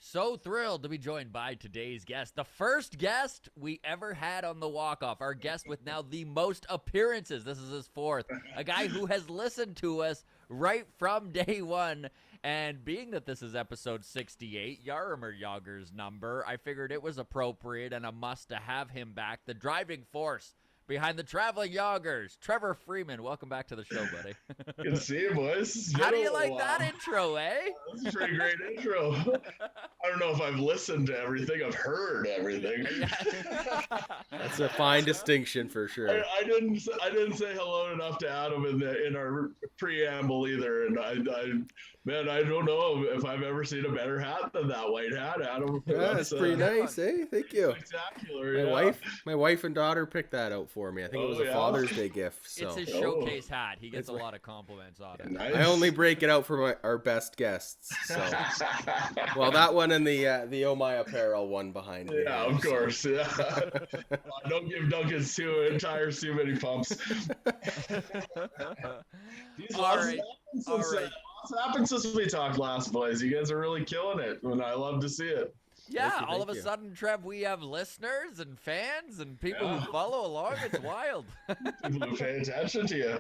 So thrilled to be joined by today's guest, the first guest we ever had on the walk-off. Our guest with now the most appearances. This is his fourth. A guy who has listened to us right from day one. And being that this is episode 68, Jaromir Jagr's number, I figured it was appropriate and a must to have him back. The driving force behind the traveling Jagrs, Trevor Freeman. Welcome back to the show, buddy. Good to see you, boys. How do you like that intro, eh? That's a pretty great intro. I don't know if I've listened to everything. I've heard everything. That's a fine distinction for sure. I didn't say hello enough to Adam in our preamble either, and I don't know if I've ever seen a better hat than that white hat, Adam. Yeah, that's pretty nice, eh? Thank you. Spectacular. My wife and daughter picked that out for me. I think it was a Father's Day gift. So. It's his showcase hat. He gets a lot of compliments on it. Nice. I only break it out for our best guests. So, well, that one and the Oh My Apparel one behind me. Yeah, of course. Yeah. Don't give Duncan too many pumps. All right. What's happened since we talked last, boys? You guys are really killing it, and I love to see it. Yeah, all of a sudden, Trev, we have listeners and fans and people who follow along. It's wild. People who pay attention to you.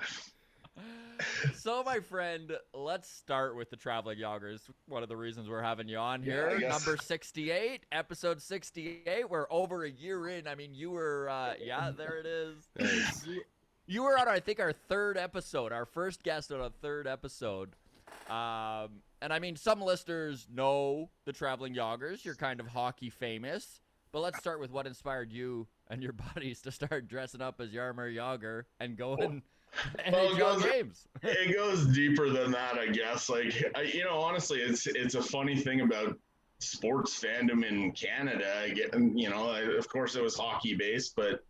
So, my friend, let's start with the Traveling Jagrs. One of the reasons we're having you on here. Number 68, episode 68. We're over a year in. I mean, you were, there it is. Nice. You were on, I think, our third episode, our first guest on a third episode. And I mean, some listeners know the Traveling Jagrs. You're kind of hockey famous. But let's start with what inspired you and your buddies to start dressing up as Jaromir Jagr and going NHL games. It goes deeper than that, I guess. Like, honestly, it's a funny thing about sports fandom in Canada. Of course, it was hockey based, but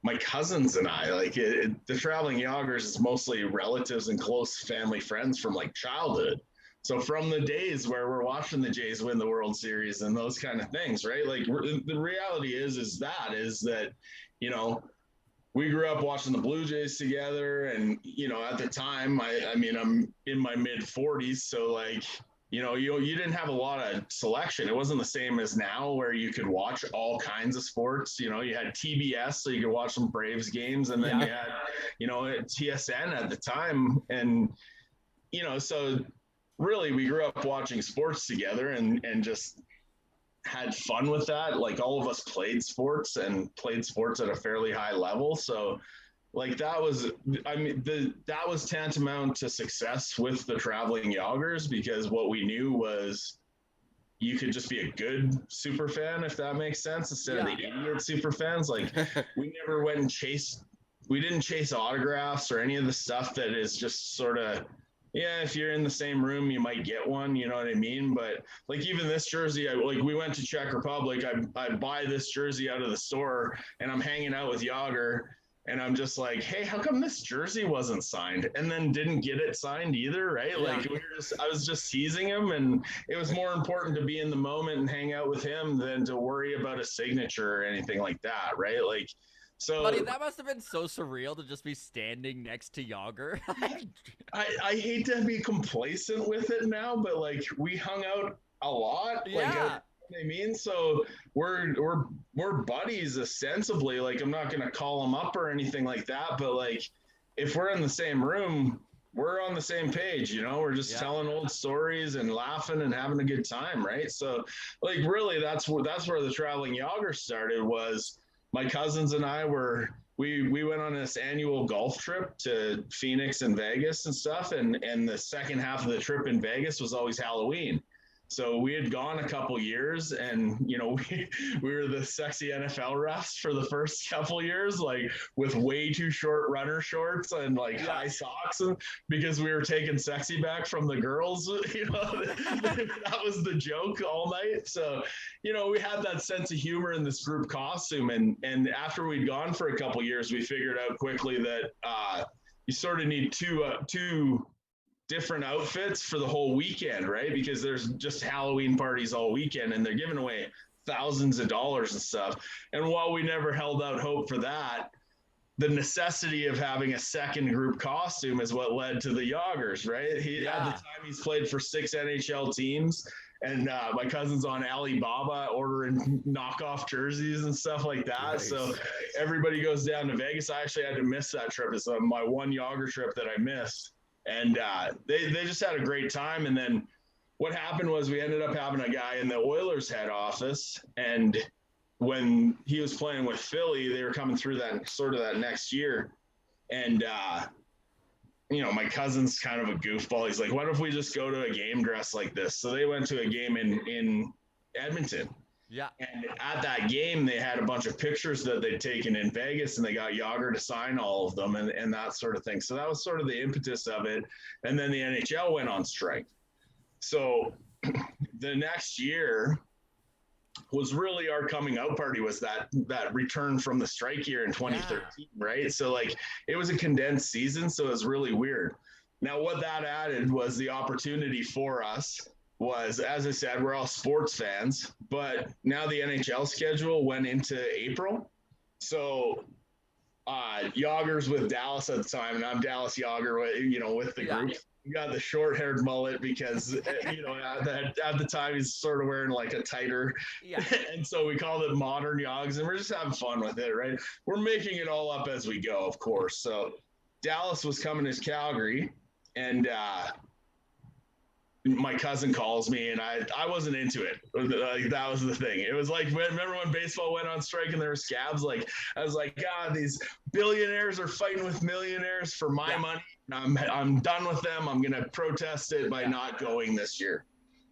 my cousins and I, the Traveling Jagrs is mostly relatives and close family friends from like childhood. So from the days where we're watching the Jays win the World Series and those kind of things, right? Like the reality is that, we grew up watching the Blue Jays together. And, at the time, I'm in my mid 40s. So you didn't have a lot of selection. It wasn't the same as now where you could watch all kinds of sports. You had TBS, so you could watch some Braves games, and then you had, TSN at the time. And, so really we grew up watching sports together and just had fun with that. Like all of us played sports at a fairly high level. So that was tantamount to success with the Traveling Jagrs, because what we knew was you could just be a good super fan, if that makes sense, instead of the idiot super fans. Like we never went and we didn't chase autographs or any of the stuff that is just sort of, if you're in the same room, you might get one, you know what I mean? But even this jersey, we went to Czech Republic, I buy this jersey out of the store and I'm hanging out with Jagr. And I'm just like, hey, how come this jersey wasn't signed? And then didn't get it signed either, right? Yeah. I was just teasing him, and it was more important to be in the moment and hang out with him than to worry about a signature or anything like that, right? So, buddy, that must have been so surreal to just be standing next to Jagr. I hate to be complacent with it now, but we hung out a lot. Yeah. I mean, so we're buddies ostensibly. I'm not gonna call him up or anything like that, but if we're in the same room, we're on the same page. We're just telling old stories and laughing and having a good time, right? So really, that's where the Traveling Jagrs started. Was my cousins and I we went on this annual golf trip to Phoenix and Vegas and stuff, and the second half of the trip in Vegas was always Halloween. So we had gone a couple years, and we were the sexy NFL refs for the first couple years, with way too short runner shorts and high socks, because we were taking sexy back from the girls. That was the joke all night. So we had that sense of humor in this group costume, and after we'd gone for a couple years, we figured out quickly that you sort of need two different outfits for the whole weekend, right? Because there's just Halloween parties all weekend, and they're giving away thousands of dollars and stuff. And while we never held out hope for that, the necessity of having a second group costume is what led to the Jagrs, right? At the time, he's played for 6 NHL teams, and my cousin's on Alibaba ordering knockoff jerseys and stuff like that. Nice. So everybody goes down to Vegas. I actually had to miss that trip. It's my one Jagr trip that I missed, and they just had a great time. And then what happened was we ended up having a guy in the Oilers head office, and when he was playing with Philly, they were coming through that next year. And, my cousin's kind of a goofball. He's like, what if we just go to a game dressed like this? So they went to a game in Edmonton. Yeah. And at that game, they had a bunch of pictures that they'd taken in Vegas, and they got Jagr to sign all of them and that sort of thing. So that was sort of the impetus of it. And then the NHL went on strike. So the next year was really our coming out party, was that return from the strike year in 2013, right? So like it was a condensed season, so it was really weird. Now what that added was the opportunity for us was, as I said, we're all sports fans, but now the NHL schedule went into April. So Jagrs with Dallas at the time, and I'm Dallas Jagr, with the group. We got the short-haired mullet because, at the time he's sort of wearing like a tighter. Yeah. And so we called it modern Jagrs, and we're just having fun with it, right? We're making it all up as we go, of course. So Dallas was coming to Calgary, and my cousin calls me, and I wasn't into it. Like, that was the thing. It was like, remember when baseball went on strike and there were scabs? Like, I was like, God, these billionaires are fighting with millionaires for my money. I'm done with them. I'm going to protest it by not going this year.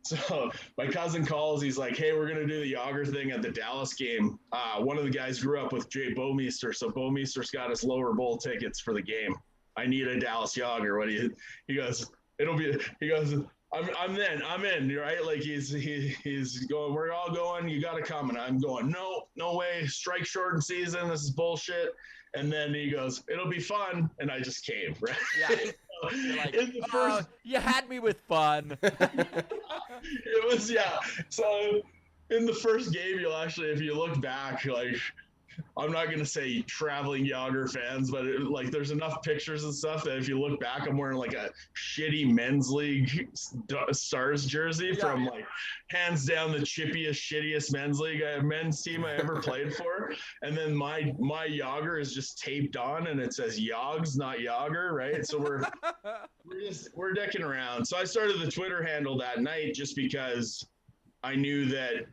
So my cousin calls. He's like, hey, we're going to do the Jagr thing at the Dallas game. One of the guys grew up with Jay Bouwmeester, so Bouwmeester's got us lower bowl tickets for the game. I need a Dallas Jagr. He goes, I'm in, right? Like he's going, we're all going, you got to come. And I'm going, no way. Strike shortened season. This is bullshit. And then he goes, it'll be fun. And I just came, right? Yeah. You're like, you had me with fun. It was, yeah. So in the first game, you'll actually, if you look back, like, I'm not going to say traveling Jagr fans, but there's enough pictures and stuff that if you look back, I'm wearing like a shitty men's league Stars jersey from like hands down the chippiest, shittiest men's team I ever played for. And then my Jagr is just taped on and it says Jagrs, not Jagr, right? So we're dicking around. So I started the Twitter handle that night just because I knew that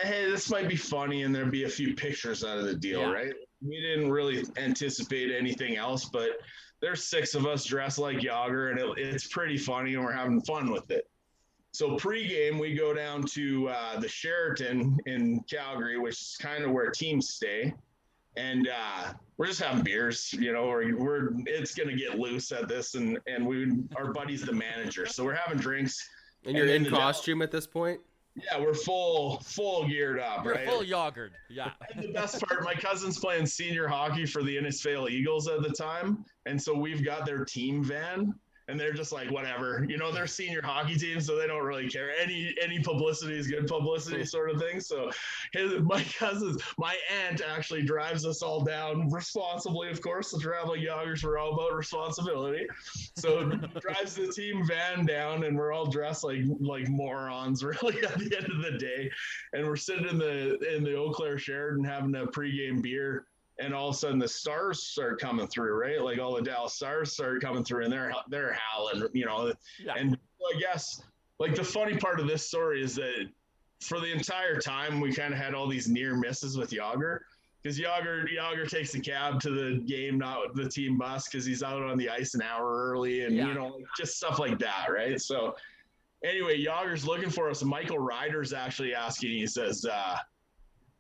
hey, this might be funny, and there'd be a few pictures out of the deal, right? We didn't really anticipate anything else, but there's 6 of us dressed like Jagr, and it's pretty funny, and we're having fun with it. So pregame, we go down to the Sheraton in Calgary, which is kind of where teams stay, and we're just having beers. It's gonna get loose at this, and our buddy's the manager, so we're having drinks. And you're in costume at this point? Yeah, we're full geared up, right? We're full Jagred, yeah. And the best part, my cousin's playing senior hockey for the Innisfail Eagles at the time, and so we've got their team van, and they're just like, whatever. They're senior hockey team, so they don't really care. Any publicity is good publicity sort of thing. So my aunt actually drives us all down responsibly, of course. The traveling Jagrs were all about responsibility. So drives the team van down, and we're all dressed like morons, really, at the end of the day. And we're sitting in the Eau Claire Sheraton having a pregame beer. And all of a sudden the Stars start coming through, right? Like all the Dallas Stars start coming through, and they're howling, And I guess like the funny part of this story is that for the entire time we kind of had all these near misses with Jagr, because Jagr takes the cab to the game, not the team bus, because he's out on the ice an hour early, and just stuff like that, right? So anyway, Jagr's looking for us. Michael Ryder's actually asking. He says,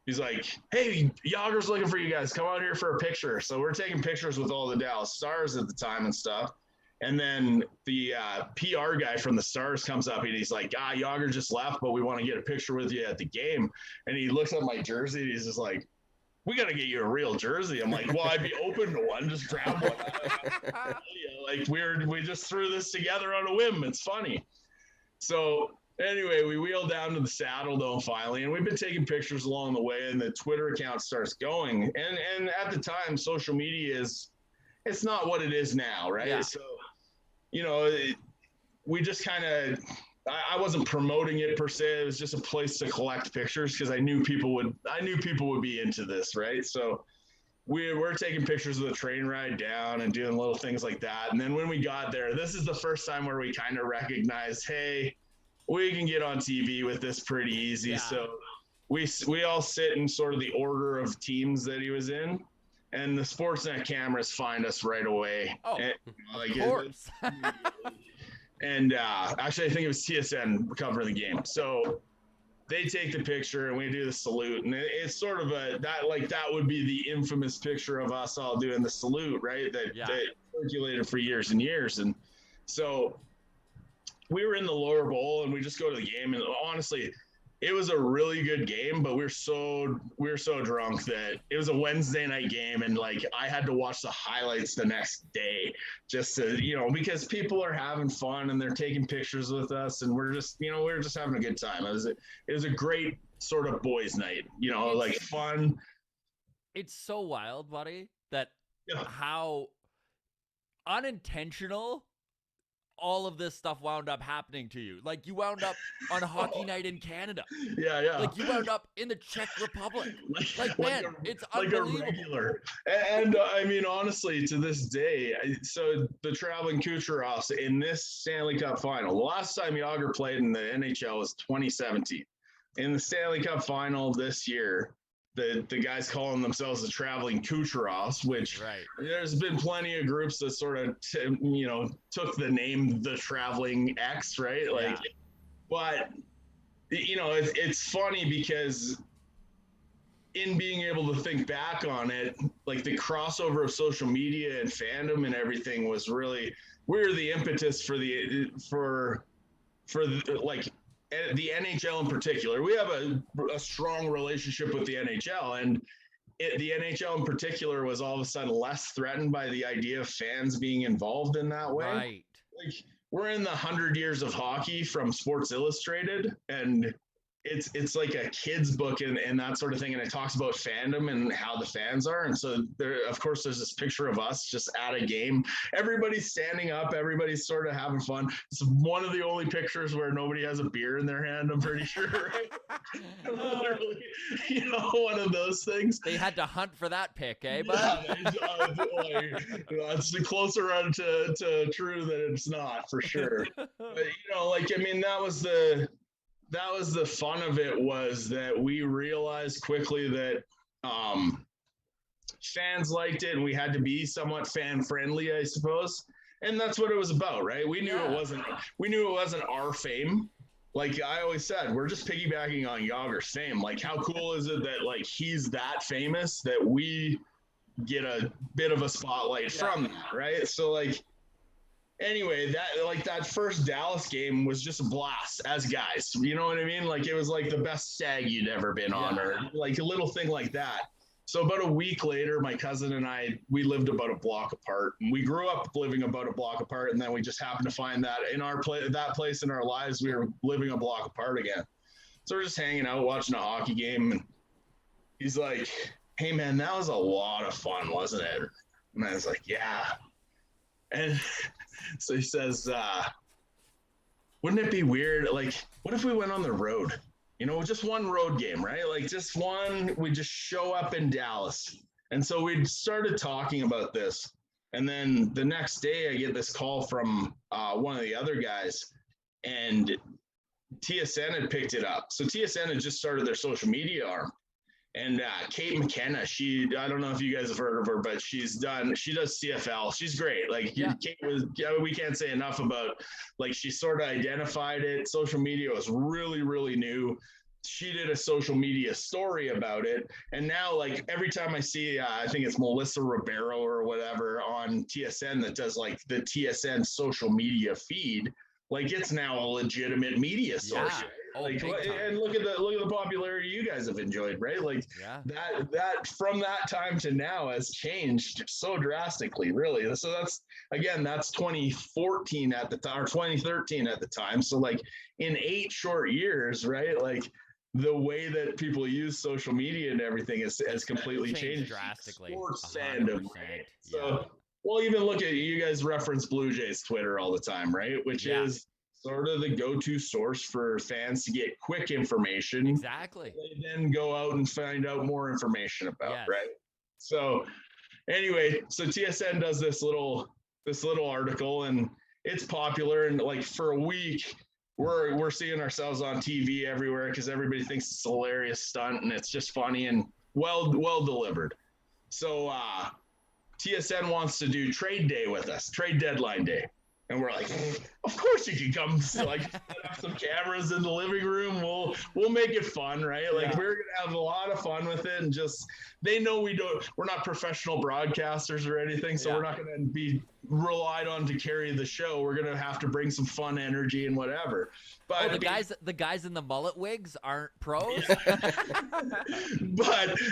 he's like, hey, Jagr's looking for you guys. Come out here for a picture. So we're taking pictures with all the Dallas Stars at the time and stuff. And then the PR guy from the Stars comes up, and he's like, Jagr just left, but we want to get a picture with you at the game. And he looks at my jersey, and he's just like, we got to get you a real jersey. I'm like, well, I'd be open to one. Just grab one. We just threw this together on a whim. It's funny. So anyway, we wheel down to the Saddle Dome finally, and we've been taking pictures along the way, and the Twitter account starts going. And at the time, social media it's not what it is now, right? Yeah. So, we just kind of I wasn't promoting it per se. It was just a place to collect pictures because I knew people would be into this, right? So we're taking pictures of the train ride down and doing little things like that. And then when we got there, this is the first time where we kind of recognized, hey, we can get on TV with this pretty easy. Yeah. So we all sit in sort of the order of teams that he was in, and the Sportsnet cameras find us right away. Oh, and, of course. and actually, I think it was TSN covering the game. So they take the picture and we do the salute, and it's sort of that would be the infamous picture of us all doing the salute, right? That circulated for years and years. And so we were in the lower bowl and we just go to the game, and honestly, it was a really good game, but we were so drunk that it was a Wednesday night game, and like I had to watch the highlights the next day just to, because people are having fun and they're taking pictures with us, and we're just having a good time. It was a great sort of boys' night, like fun. It's so wild, buddy, that how unintentional all of this stuff wound up happening to you. Like, you wound up on a hockey night in Canada. Yeah. Like, you wound up in the Czech Republic. It's unbelievable. Like a regular. And I mean, honestly, to this day, so the traveling Kucherovs in this Stanley Cup final, the last time Jagr played in the NHL was 2017. In the Stanley Cup final this year, the guys calling themselves the traveling Kucherovs, which there's been plenty of groups that sort of took the name the traveling X, right? Like, but it's funny because in being able to think back on it, like the crossover of social media and fandom and everything was really, we're the impetus for the NHL in particular. We have a strong relationship with the NHL, and the NHL in particular was all of a sudden less threatened by the idea of fans being involved in that way. Right. Like, we're in the 100 years of hockey from Sports Illustrated, and it's like a kid's book and that sort of thing, and it talks about fandom and how the fans are. And so there, of course, there's this picture of us just at a game. Everybody's standing up, everybody's sort of having fun. It's one of the only pictures where nobody has a beer in their hand, I'm pretty sure, right? Literally, one of those things. They had to hunt for that pick, eh, bud? That's closer to true that it's not, for sure. But that was the fun of it, was that we realized quickly that fans liked it, and we had to be somewhat fan friendly, I suppose. And that's what it was about, right? We knew it wasn't our fame. Like I always said, we're just piggybacking on Jagr's fame. Like, how cool is it that like he's that famous that we get a bit of a spotlight from that, right? So like, anyway, that first Dallas game was just a blast as guys. You know what I mean? Like, it was like the best stag you'd ever been on, or like a little thing like that. So about a week later, my cousin and I, we lived about a block apart. And we grew up living about a block apart, and then we just happened to find that in that place in our lives, we were living a block apart again. So we're just hanging out, watching a hockey game, and he's like, "Hey man, that was a lot of fun, wasn't it?" And I was like, "Yeah." And so he says, wouldn't it be weird? Like, what if we went on the road? Just one road game, right? Like, just one, we just show up in Dallas. And so we started talking about this. And then the next day I get this call from one of the other guys, and TSN had picked it up. So TSN had just started their social media arm. And Kate McKenna, I don't know if you guys have heard of her, but she does CFL. She's great. Like, Kate we can't say enough about, like, she sort of identified it. Social media was really, really new. She did a social media story about it. And now, like, every time I see, I think it's Melissa Ribeiro or whatever on TSN that does like the TSN social media feed, like, it's now a legitimate media source. Yeah. Oh, like, and look at the popularity you guys have enjoyed, right? Like, that from that time to now has changed so drastically, really. So that's 2014 at the time, or 2013 at the time. So like in 8 short years, right? Like, the way that people use social media and everything has completely changed drastically. Sports fandom, right? So, well, even look at, you guys reference Blue Jays Twitter all the time, right? Which is sort of the go-to source for fans to get quick information. Exactly. They then go out and find out more information about, Yes. right? So anyway, so TSN does this little article, and it's popular, and like for a week we're seeing ourselves on TV everywhere because everybody thinks it's a hilarious stunt and it's just funny and well delivered. So TSN wants to do trade day with us, trade deadline day. And we're like, of course you can come. So like, set up some cameras in the living room. We'll make it fun, right? Like we're gonna have a lot of fun with it, and just they know we're not professional broadcasters or anything, so we're not gonna be relied on to carry the show. We're gonna have to bring some fun energy and whatever. But the guys in the mullet wigs aren't pros. But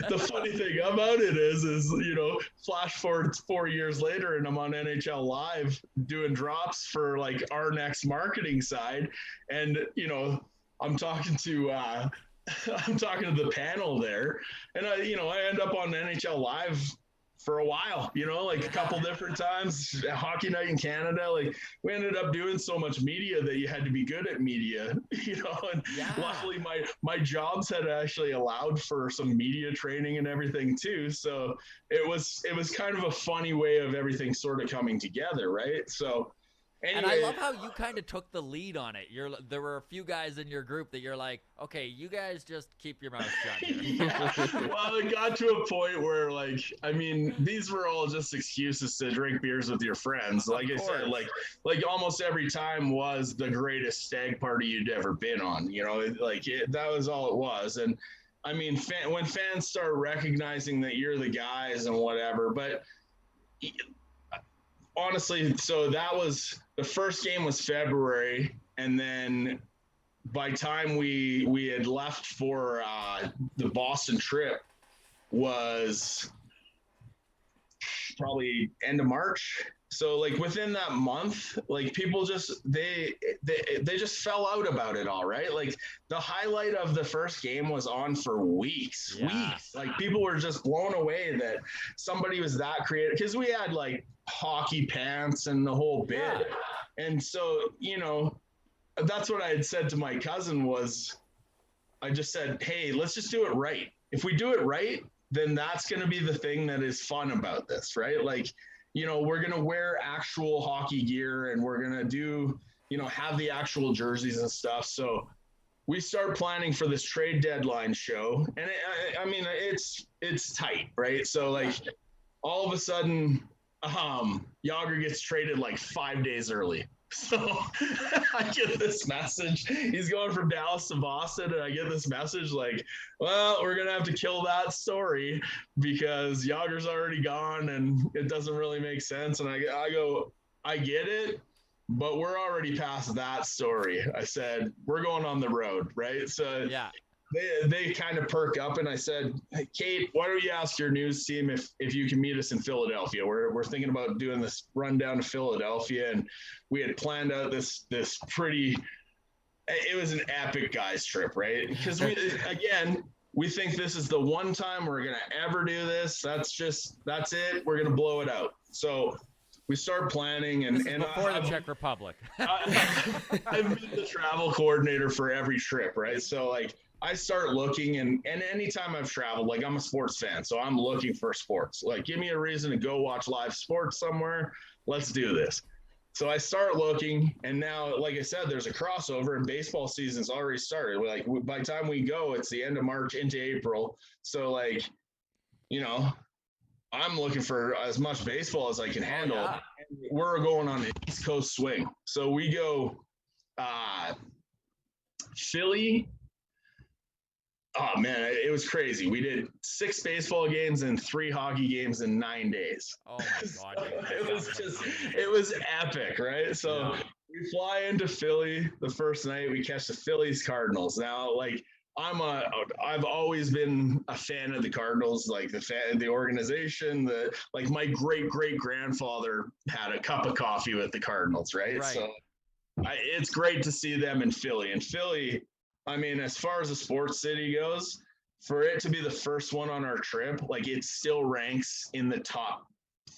the funny thing about it is flash forward 4 years later, and I'm on NHL Live doing drops for like our next marketing side, and I'm talking to the panel there, and I end up on NHL Live for a while, like a couple different times. Hockey Night in Canada, like we ended up doing so much media that you had to be good at media, and luckily my jobs had actually allowed for some media training and everything too. So it was kind of a funny way of everything sort of coming together, right? So anyway, and I love how you kind of took the lead on it. There were a few guys in your group that you're like, okay, you guys just keep your mouth shut. Well, it got to a point where, like, I mean, these were all just excuses to drink beers with your friends. Like I said, like almost every time was the greatest stag party you'd ever been on. That was all it was. And I mean, when fans start recognizing that you're the guys and whatever, but honestly, so that was the first game was February, and then by time we had left for the Boston trip was probably end of March. So like within that month, like people just they just fell out about it all, right? Like the highlight of the first game was on for weeks. Like people were just blown away that somebody was that creative, because we had like hockey pants and the whole bit. And so, that's what I had said to my cousin was, I just said, hey, let's just do it right. If we do it right, then that's going to be the thing that is fun about this, right? Like, we're going to wear actual hockey gear, and we're going to do, have the actual jerseys and stuff. So we start planning for this trade deadline show, and I mean, it's tight, right? So like all of a sudden, Jagr gets traded like 5 days early. So I get this message. He's going from Dallas to Boston, and I get this message like, well, we're going to have to kill that story because Jagr's already gone and it doesn't really make sense. And I go, I get it, but we're already past that story. I said, we're going on the road, right? So they kind of perk up, and I said, hey, Kate, why don't you ask your news team if you can meet us in Philadelphia? We're thinking about doing this run down to Philadelphia, and we had planned out this pretty. It was an epic guys trip, right? Because we think this is the one time we're gonna ever do this. That's it. We're gonna blow it out. So we start planning, and before the Czech Republic. I've been the travel coordinator for every trip, right? So like, I start looking, and anytime I've traveled, like I'm a sports fan, so I'm looking for sports. Like, give me a reason to go watch live sports somewhere. Let's do this. So I start looking, and now, like I said, there's a crossover, and baseball season's already started. Like by the time we go, it's the end of March into April. So like, I'm looking for as much baseball as I can handle. And we're going on the East Coast swing. So we go Philly. Oh man, it was crazy. We did 6 baseball games and 3 hockey games in 9 days. Oh my God. It was epic, right? So we fly into Philly the first night, we catch the Phillies Cardinals. Now, like, I've always been a fan of the Cardinals, like the organization, like my great grandfather had a cup of coffee with the Cardinals, right? So it's great to see them in Philly. And Philly, I mean, as far as a sports city goes, for it to be the first one on our trip, like it still ranks in the top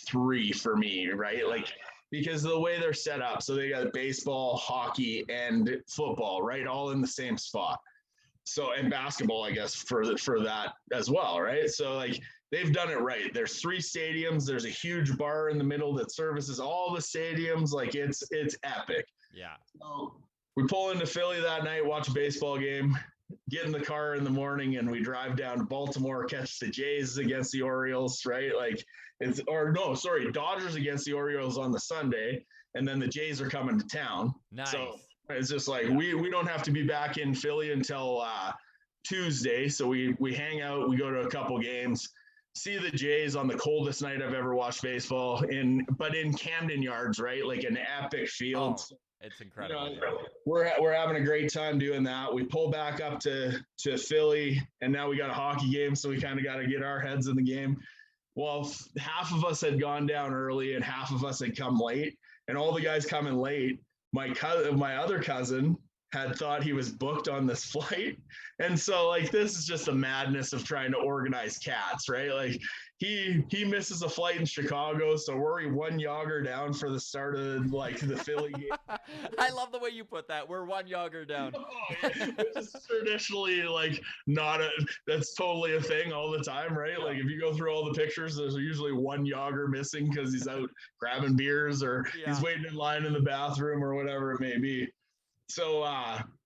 3 for me, right? Like because of the way they're set up. So they got baseball, hockey, and football, right? All in the same spot. So, and basketball, I guess, for that as well, right? So like they've done it right. There's 3 stadiums. There's a huge bar in the middle that services all the stadiums. Like it's epic. Yeah. So we pull into Philly that night, watch a baseball game, get in the car in the morning, and we drive down to Baltimore, catch the Jays against the Orioles, right? Like Dodgers against the Orioles on the Sunday, and then the Jays are coming to town. Nice. So it's just like we don't have to be back in Philly until Tuesday. So we hang out, we go to a couple games, see the Jays on the coldest night I've ever watched baseball but in Camden Yards, right? Like an epic field. Oh, it's incredible. You know, we're having a great time doing that. We pull back up to Philly, and now we got a hockey game, so we kind of got to get our heads in the game. Well, half of us had gone down early and half of us had come late, and all the guys coming late, my other cousin had thought he was booked on this flight. And so like, this is just the madness of trying to organize cats, right? Like he misses a flight in Chicago. So we're 1 Jagr down for the start of like the Philly game. I love the way you put that. We're 1 Jagr down. Oh, yeah. Which is traditionally like that's totally a thing all the time, right? Like if you go through all the pictures, there's usually 1 Jagr missing because he's out grabbing beers or he's waiting in line in the bathroom or whatever it may be. So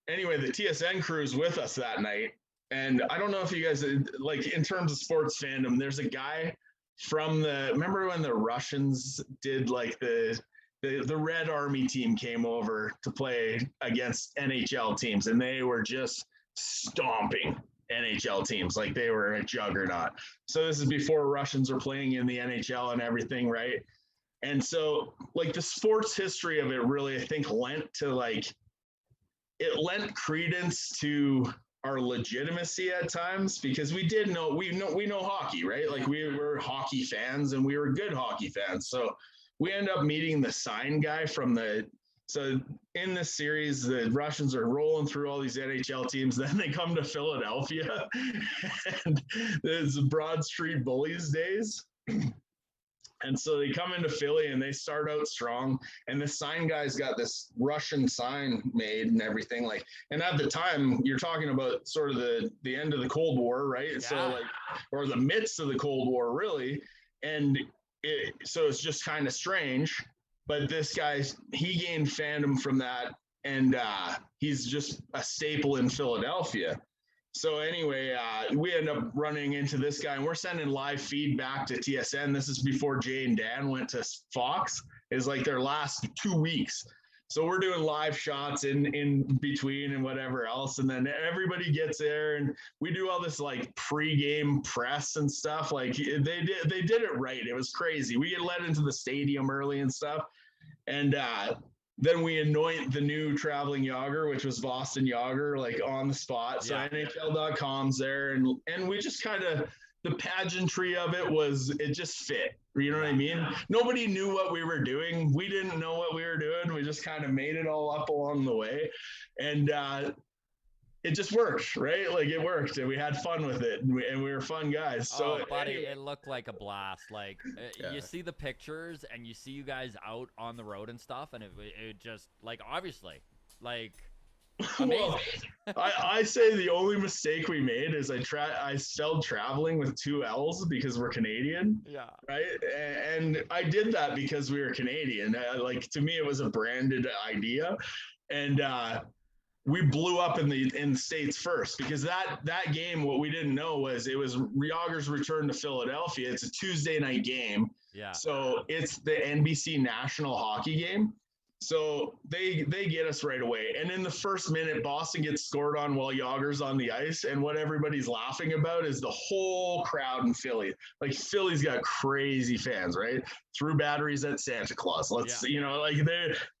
anyway, the TSN crew's with us that night. And I don't know if you guys, like in terms of sports fandom, there's a guy from remember when the Russians did like the Red Army team came over to play against NHL teams, and they were just stomping NHL teams like they were a juggernaut. So this is before Russians are playing in the NHL and everything, right? And so like the sports history of it really, I think, lent credence to our legitimacy at times, because we know hockey, right? Like we were hockey fans and we were good hockey fans. So we end up meeting the sign guy so in this series, the Russians are rolling through all these NHL teams. Then they come to Philadelphia and there's Broad Street Bullies days. And so they come into Philly and they start out strong. And the sign guy's got this Russian sign made and everything. Like, and at the time, you're talking about sort of the end of the Cold War, right? Yeah. So like, or the midst of the Cold War, really. And so it's just kind of strange. But this guy, he gained fandom from that. And he's just a staple in Philadelphia. So anyway, we end up running into this guy, and we're sending live feedback to TSN. This is before Jay and Dan went to Fox. It's like their last 2 weeks. So we're doing live shots in between and whatever else. And then everybody gets there, and we do all this like pre-game press and stuff. Like they did it right. It was crazy. We get let into the stadium early and stuff. And then we anoint the new traveling Jagr, which was Boston Jagr, like on the spot. So NHL.com's there. And we just kind of, the pageantry of it just fit. You know what I mean? Nobody knew what we were doing. We didn't know what we were doing. We just kind of made it all up along the way. And it just worked, right? Like it worked, and we had fun with it, and we were fun guys. So, buddy, it looked like a blast. Like you see the pictures, and you see you guys out on the road and stuff, and it just like obviously, like amazing. Well, I say the only mistake we made is I spelled traveling with 2 L's because we're Canadian. Yeah. Right. And I did that because we were Canadian. Like to me, it was a branded idea, and we blew up in the States first, because that game, what we didn't know was it was Jagr's return to Philadelphia. It's a Tuesday night game. Yeah. So it's the NBC national hockey game. So they get us right away. And in the first minute, Boston gets scored on while Jagr's on the ice. And what everybody's laughing about is the whole crowd in Philly. Like Philly's got crazy fans, right? Threw batteries at Santa Claus. Like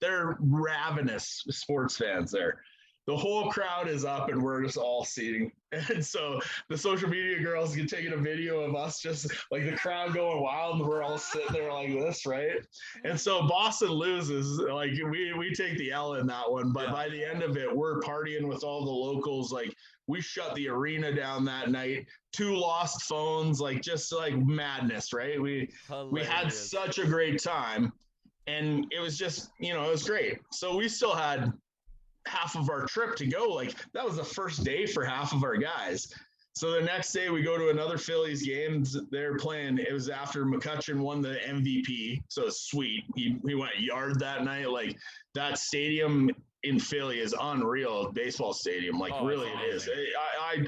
they're ravenous sports fans there. The whole crowd is up and we're just all seating. And so the social media girls get taking a video of us just like the crowd going wild, and we're all sitting there like this, right? And so Boston loses. Like we take the L in that one, but by the end of it, we're partying with all the locals. Like we shut the arena down that night. 2 lost phones, like just like madness, right? We had such a great time. And it was just, it was great. So we still had half of our trip to go. Like that was the first day for half of our guys. So the next day we go to another Phillies game. They're playing. It was after McCutcheon won the MVP. So it's sweet. He went yard that night. Like that stadium in Philly is unreal. Baseball stadium. Like really it is.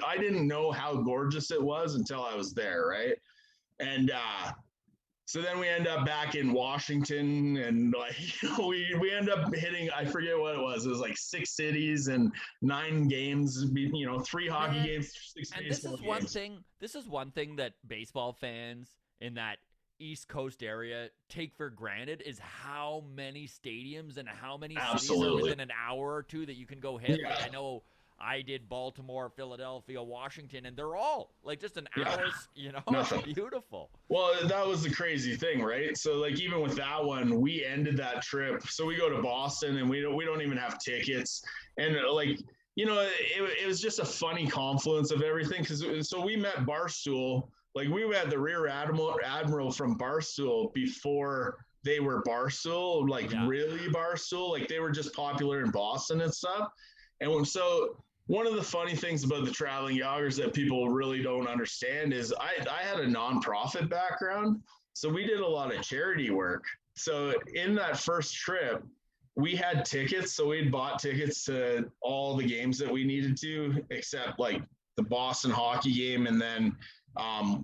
I didn't know how gorgeous it was until I was there. Right. And, so then we end up back in Washington, and like we end up hitting, I forget what it was. It was like 6 cities and 9 games. 3 hockey games, 6 and baseball games. This is one thing that baseball fans in that East Coast area take for granted is how many stadiums and how many cities are within an hour or two that you can go hit. Yeah. Like I know I did Baltimore, Philadelphia, Washington, and they're all like just an hour's, Nothing. Beautiful. Well, that was the crazy thing, right? So like even with that one, we ended that trip. So we go to Boston and we don't even have tickets. And like, it was just a funny confluence of everything. So we met Barstool, like we had the rear admiral from Barstool before they were Barstool, like really Barstool, like they were just popular in Boston and stuff. And so one of the funny things about the traveling Jagrs that people really don't understand is I had a nonprofit background. So we did a lot of charity work. So in that first trip, we had tickets. So we'd bought tickets to all the games that we needed to, except like the Boston hockey game. And then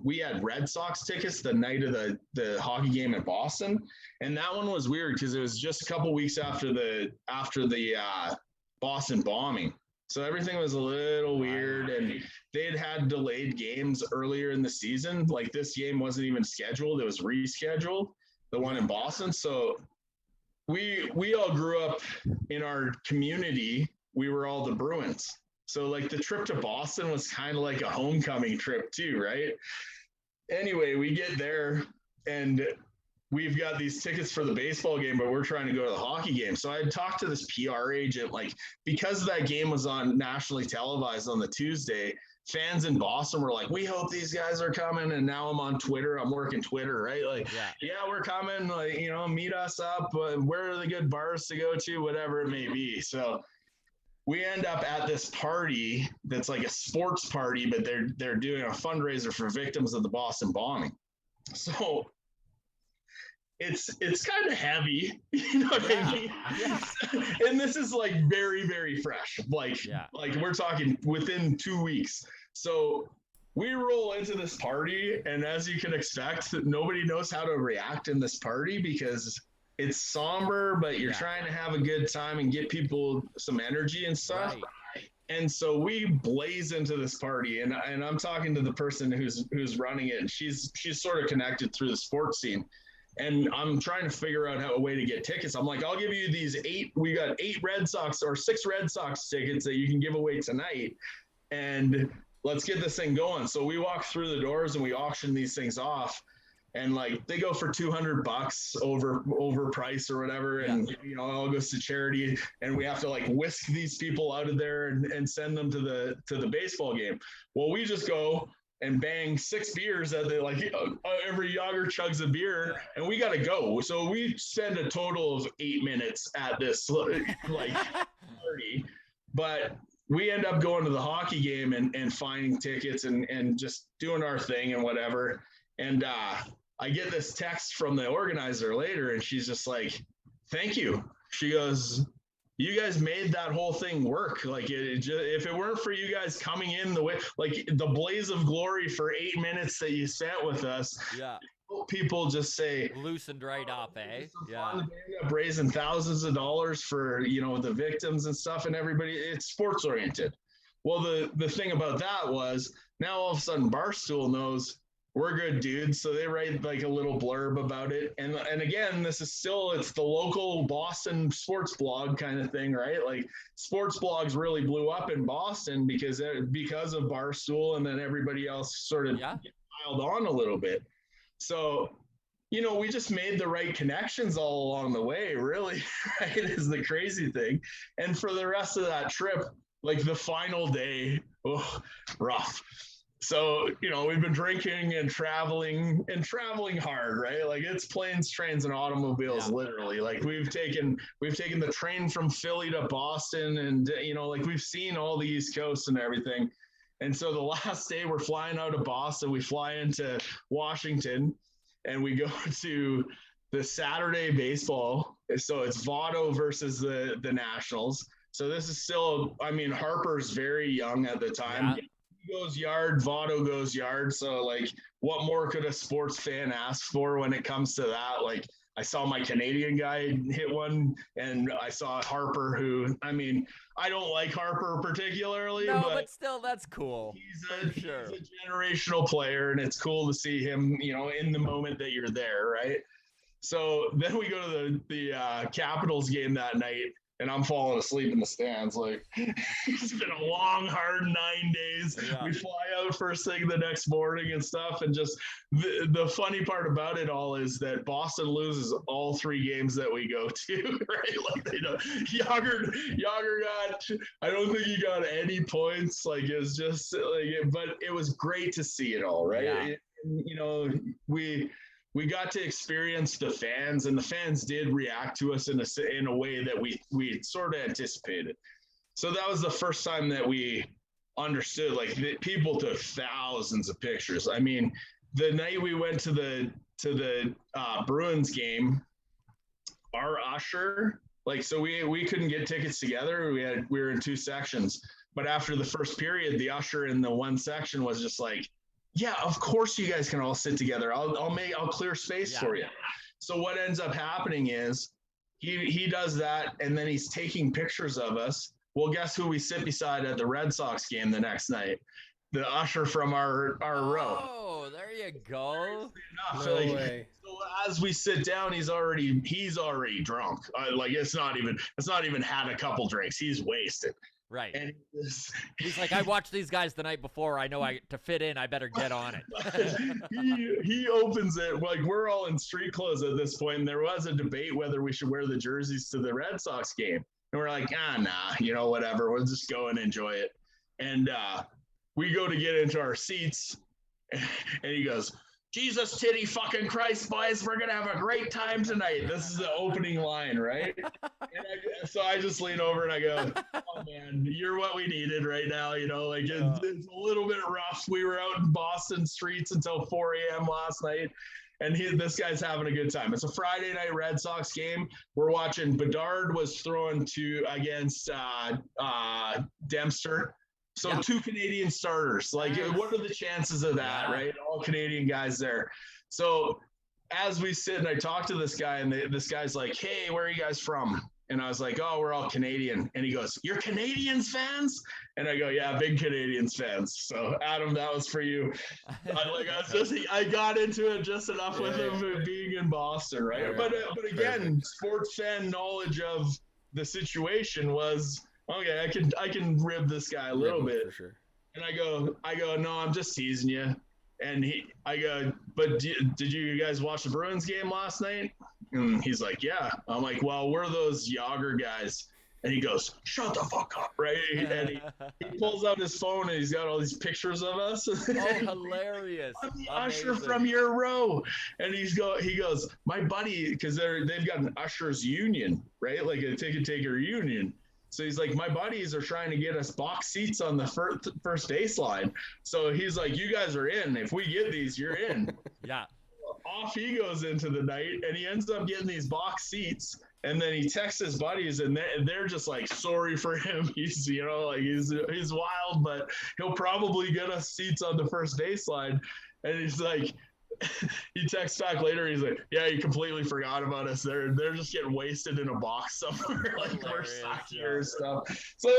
we had Red Sox tickets the night of the hockey game in Boston. And that one was weird because it was just a couple weeks after the Boston bombing. So everything was a little weird, and they'd had delayed games earlier in the season. Like this game wasn't even scheduled. It was rescheduled, the one in Boston. So we all grew up in our community. We were all the Bruins. So like the trip to Boston was kind of like a homecoming trip too, right? Anyway, we get there and we've got these tickets for the baseball game, but we're trying to go to the hockey game. So I had talked to this PR agent, like because that game was on nationally televised on the Tuesday, fans in Boston were like, we hope these guys are coming. And now I'm on Twitter. I'm working Twitter, right? Like, yeah, we're coming, like, meet us up. Where are the good bars to go to? Whatever it may be. So we end up at this party that's like a sports party, but they're doing a fundraiser for victims of the Boston bombing. So it's kind of heavy, you know what I mean? Yeah. And this is like very, very fresh. Like we're talking within 2 weeks. So we roll into this party, and as you can expect, nobody knows how to react in this party because it's somber, but you're trying to have a good time and get people some energy and stuff. Right. And so we blaze into this party, and I'm talking to the person who's running it, and she's sort of connected through the sports scene. And I'm trying to figure out a way to get tickets. I'm like, I'll give you we got 6 Red Sox tickets that you can give away tonight. And let's get this thing going. So we walk through the doors and we auction these things off. And like they go for $200 over price or whatever. And, it all goes to charity. And we have to like whisk these people out of there and send them to the baseball game. Well, we just go and bang 6 beers at every Jagr chugs a beer, and we got to go. So we spend a total of 8 minutes at this like party, but we end up going to the hockey game and finding tickets and just doing our thing and whatever. And I get this text from the organizer later, and she's just like, thank you. She goes, you guys made that whole thing work. Like if it weren't for you guys coming in the way, like the blaze of glory for 8 minutes that you spent with us, people just say loosened right up, eh? Yeah. Raising thousands of dollars for, the victims and stuff, and everybody, it's sports oriented. Well, the thing about that was now all of a sudden Barstool knows we're good dudes. So they write like a little blurb about it. And again, this is it's the local Boston sports blog kind of thing, right? Like sports blogs really blew up in Boston because of Barstool, and then everybody else sort of piled on a little bit. So, we just made the right connections all along the way, really, right? Is the crazy thing. And for the rest of that trip, like the final day, rough. So, we've been drinking and traveling hard, right? Like it's planes, trains, and automobiles, literally. Like we've taken the train from Philly to Boston, and like we've seen all the East Coast and everything. And so the last day we're flying out of Boston, we fly into Washington, and we go to the Saturday baseball. So it's Votto versus the Nationals. So this is still, Harper's very young at the time. Yeah. Goes yard, Votto goes yard. So like, what more could a sports fan ask for when it comes to that? Like, I saw my Canadian guy hit one, and I saw Harper, who, I don't like Harper particularly. No, but still, that's cool. He's a generational player, and it's cool to see him, in the moment that you're there, right? So then we go to the Capitals game that night, and I'm falling asleep in the stands. Like, it's been a long, hard 9 days. Yeah. We fly out first thing the next morning and stuff. And just the funny part about it all is that Boston loses all 3 games that we go to, right? Like, Jagr got, I don't think he got any points. Like, it was just like, but it was great to see it all, right? Yeah. We got to experience the fans, and the fans did react to us in a way that we sort of anticipated. So that was the first time that we understood, like, people took thousands of pictures. I mean, the night we went to the Bruins game, our usher, like, so we couldn't get tickets together. We were in 2 sections, but after the first period, the usher in the one section was just like, yeah, of course you guys can all sit together. I'll clear space for you. So what ends up happening is he does that, and then he's taking pictures of us. Well, guess who we sit beside at the Red Sox game the next night? The usher from our row. Oh, there you go. No way. So as we sit down, he's already drunk. Like it's not even had a couple drinks. He's wasted. Right. And he's like, I watched these guys the night before. I know to fit in, I better get on it. he opens it. Like, we're all in street clothes at this point, and there was a debate whether we should wear the jerseys to the Red Sox game. And we're like, nah, whatever. We'll just go and enjoy it. And we go to get into our seats, and he goes, Jesus titty fucking Christ, boys, we're going to have a great time tonight. This is the opening line, right? So I just lean over and I go, oh, man, you're what we needed right now. Like it's a little bit rough. We were out in Boston streets until 4 a.m. last night, and this guy's having a good time. It's a Friday night Red Sox game. We're watching. Bedard was throwing against Dempster. So 2 Canadian starters. Like, what are the chances of that, right? All Canadian guys there. So as we sit and I talk to this guy, and this guy's like, hey, where are you guys from? And I was like, oh, we're all Canadian. And he goes, you're Canadians fans? And I go, yeah, big Canadians fans. So Adam, that was for you. I got into it just enough with him being in Boston, right? Yeah. But again, sports fan knowledge of the situation was, okay, I can rib this guy a little bit. For sure. And I go, no, I'm just teasing you. And I go, but did you guys watch the Bruins game last night? And he's like, yeah. I'm like, well, we're those Jagr guys. And he goes, shut the fuck up, right? And he pulls out his phone, and he's got all these pictures of us. Oh, hilarious. I'm the usher from your row. And he goes, my buddy, because they've got an ushers union, right? Like a ticket-taker union. So he's like, my buddies are trying to get us box seats on the first baseline. So he's like, you guys are in. If we get these, you're in. Yeah. Off he goes into the night, and he ends up getting these box seats. And then he texts his buddies, and they're just like, sorry for him. He's, he's wild, but he'll probably get us seats on the first baseline. And he's like, he texts back later. He's like, yeah, he completely forgot about us. They're just getting wasted in a box somewhere, like we're soccer or stuff. So,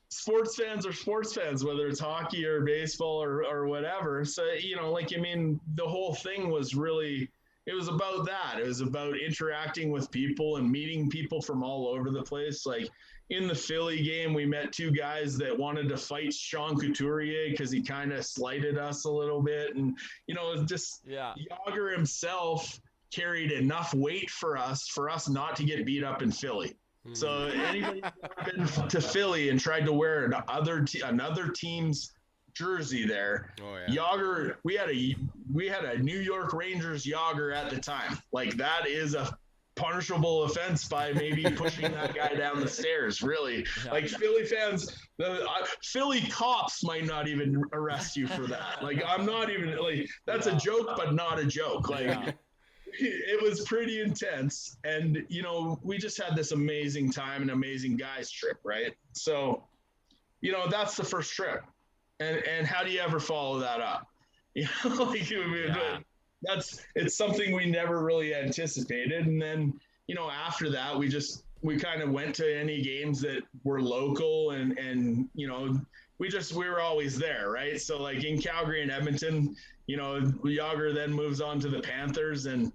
sports fans are sports fans, whether it's hockey or baseball or whatever. So, the whole thing was really, it was about that. It was about interacting with people and meeting people from all over the place. Like in the Philly game, we met 2 guys that wanted to fight Sean Couturier because he kind of slighted us a little bit. And, Jagr himself carried enough weight for us not to get beat up in Philly. So anybody who's been to Philly and tried to wear another team's jersey there. Oh yeah. Jagr, we had a New York Rangers Jagr at the time. Like that is a punishable offense by maybe pushing that guy down the stairs. Really, like Philly fans, Philly cops might not even arrest you for that. Like I'm not even like that's a joke, but not a joke. Like it was pretty intense, and you know we just had this amazing time, an amazing guys trip, right? So, you know that's the first trip, and how do you ever follow that up? You know, like it's something we never really anticipated. And then, you know, after that, we kind of went to any games that were local and, you know, we were always there. Right. So like in Calgary and Edmonton, you know, Jagr then moves on to the Panthers, and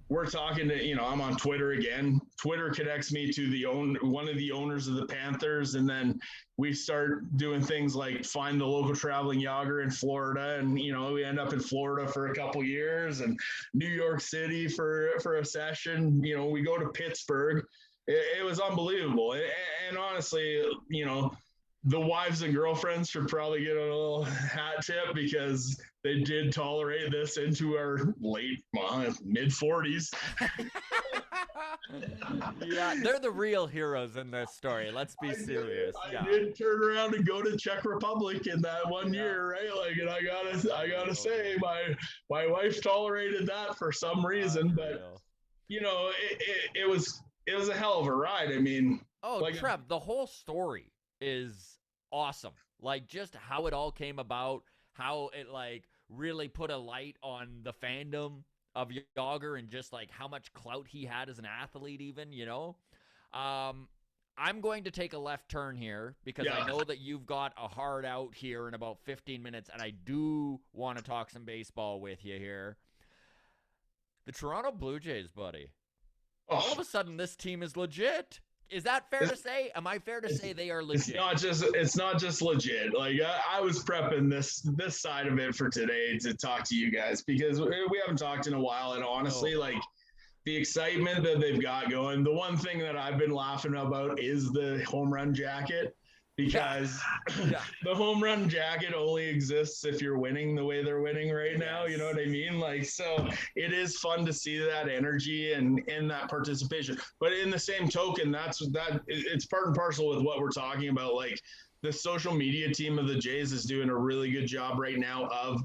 we're talking to, you know, I'm on Twitter again. Twitter connects me to one of the owners of the Panthers. And then we start doing things like find the local traveling Jagr in Florida. And, you know, we end up in Florida for a couple years and New York City for a session. You know, we go to Pittsburgh. It was unbelievable. And honestly, you know, the wives and girlfriends should probably get a little hat tip because they did tolerate this into our mid 40s. Yeah, they're the real heroes in this story. Let's be serious. I did turn around and go to Czech Republic in that one year, right? Like, and I gotta say, my wife tolerated that for some reason, but you know, it was a hell of a ride. I mean, like, Trev, the whole story is awesome. Like just how it all came about, how it like really put a light on the fandom of Jagr and just like how much clout he had as an athlete even, you know. I'm going to take a left turn here because I know that you've got a hard out here in about 15 minutes, and I do want to talk some baseball with you here. The Toronto Blue Jays, buddy. All of a sudden this team is legit. Is that fair to say? Am I fair to say they are legit? It's not just legit. Like I was prepping this side of it for today to talk to you guys because we haven't talked in a while, and honestly, like the excitement that they've got going. The one thing that I've been laughing about is the home run jacket, because the home run jacket only exists if you're winning the way they're winning right now. You know what I mean? Like, so it is fun to see that energy and that participation. But in the same token, it's part and parcel with what we're talking about. Like the social media team of the Jays is doing a really good job right now of